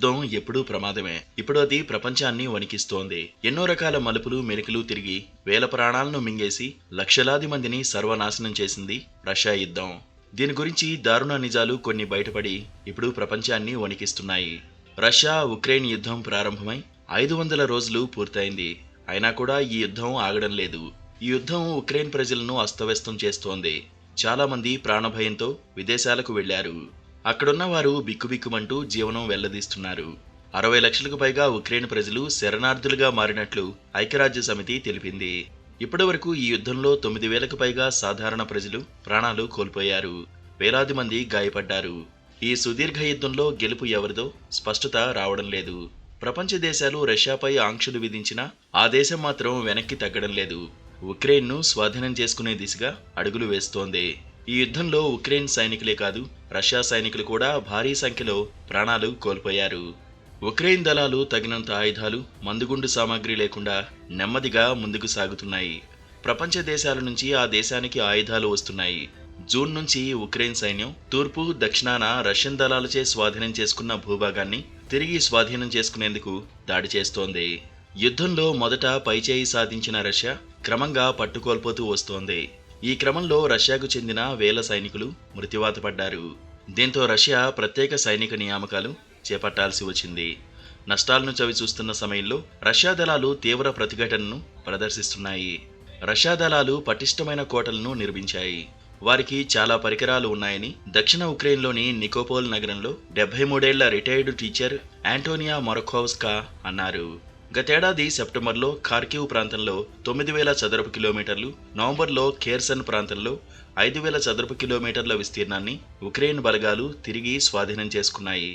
యుద్ధం ఎప్పుడూ ప్రమాదమే. ఇప్పుడు అది ప్రపంచాన్ని వణికిస్తోంది. ఎన్నో రకాల మలుపులు మెలికలు తిరిగి వేల ప్రాణాలను మింగేసి లక్షలాది మందిని సర్వనాశనం చేసింది రష్యా యుద్ధం. దీని గురించి దారుణ నిజాలు కొన్ని బయటపడి ఇప్పుడు ప్రపంచాన్ని వణికిస్తున్నాయి. రష్యా ఉక్రెయిన్ యుద్ధం ప్రారంభమై 500 రోజులు పూర్తయింది. అయినా కూడా ఈ యుద్ధం ఆగడం లేదు. ఈ యుద్ధం ఉక్రెయిన్ ప్రజలను అస్తవ్యస్తం చేస్తోంది. చాలా మంది ప్రాణభయంతో విదేశాలకు వెళ్లారు. అక్కడున్న వారు బిక్కుబిక్కుమంటూ జీవనం వెళ్లదీస్తున్నారు. 60 లక్షలకు పైగా ఉక్రెయిన్ ప్రజలు శరణార్థులుగా మారినట్లు ఐక్యరాజ్య సమితి తెలిపింది. ఇప్పటివరకు ఈ యుద్ధంలో 9,000కు పైగా సాధారణ ప్రజలు ప్రాణాలు కోల్పోయారు. వేలాది మంది గాయపడ్డారు. ఈ సుదీర్ఘ యుద్ధంలో గెలుపు ఎవరిదో స్పష్టత రావడం లేదు. ప్రపంచ దేశాలు రష్యాపై ఆంక్షలు విధించినా ఆ దేశం మాత్రం వెనక్కి తగ్గడం లేదు. ఉక్రెయిన్ను స్వాధీనం చేసుకునే దిశగా అడుగులు వేస్తోంది. ఈ యుద్ధంలో ఉక్రెయిన్ సైనికులే కాదు, రష్యా సైనికులు కూడా భారీ సంఖ్యలో ప్రాణాలు కోల్పోయారు. ఉక్రెయిన్ దళాలు తగినంత ఆయుధాలు, మందుగుండు సామాగ్రి లేకుండా నెమ్మదిగా ముందుకు సాగుతున్నాయి. ప్రపంచ దేశాల నుంచి ఆ దేశానికి ఆయుధాలు వస్తున్నాయి. జూన్ నుంచి ఉక్రెయిన్ సైన్యం తూర్పు, దక్షిణాన రష్యన్ దళాలచే స్వాధీనం చేసుకున్న భూభాగాన్ని తిరిగి స్వాధీనం చేసుకునేందుకు దాడి చేస్తోంది. యుద్ధంలో మొదట పైచేయి సాధించిన రష్యా క్రమంగా పట్టుకోల్పోతూ వస్తోంది. ఈ క్రమంలో రష్యాకు చెందిన వేల సైనికులు మృత్యువాత పడ్డారు. దీంతో రష్యా ప్రత్యేక సైనిక నియామకాలు చేపట్టాల్సి వచ్చింది. నష్టాలను చవిచూస్తున్న సమయంలో రష్యా దళాలు తీవ్ర ప్రతిఘటనను ప్రదర్శిస్తున్నాయి. రష్యా దళాలు పటిష్టమైన కోటలను నిర్మించాయి. వారికి చాలా పరికరాలు ఉన్నాయని దక్షిణ ఉక్రెయిన్లోని నికోపోల్ నగరంలో 73 ఏళ్ల రిటైర్డ్ టీచర్ యాంటోనియా మొరఖోవ్స్కా అన్నారు. గతేడాది సెప్టెంబర్లో ఖార్కివ్ ప్రాంతంలో 9,000 చదరపు కిలోమీటర్లు, నవంబర్లో ఖేర్సన్ ప్రాంతంలో 5,000 చదరపు కిలోమీటర్ల విస్తీర్ణాన్ని ఉక్రెయిన్ బలగాలు తిరిగి స్వాధీనం చేసుకున్నాయి.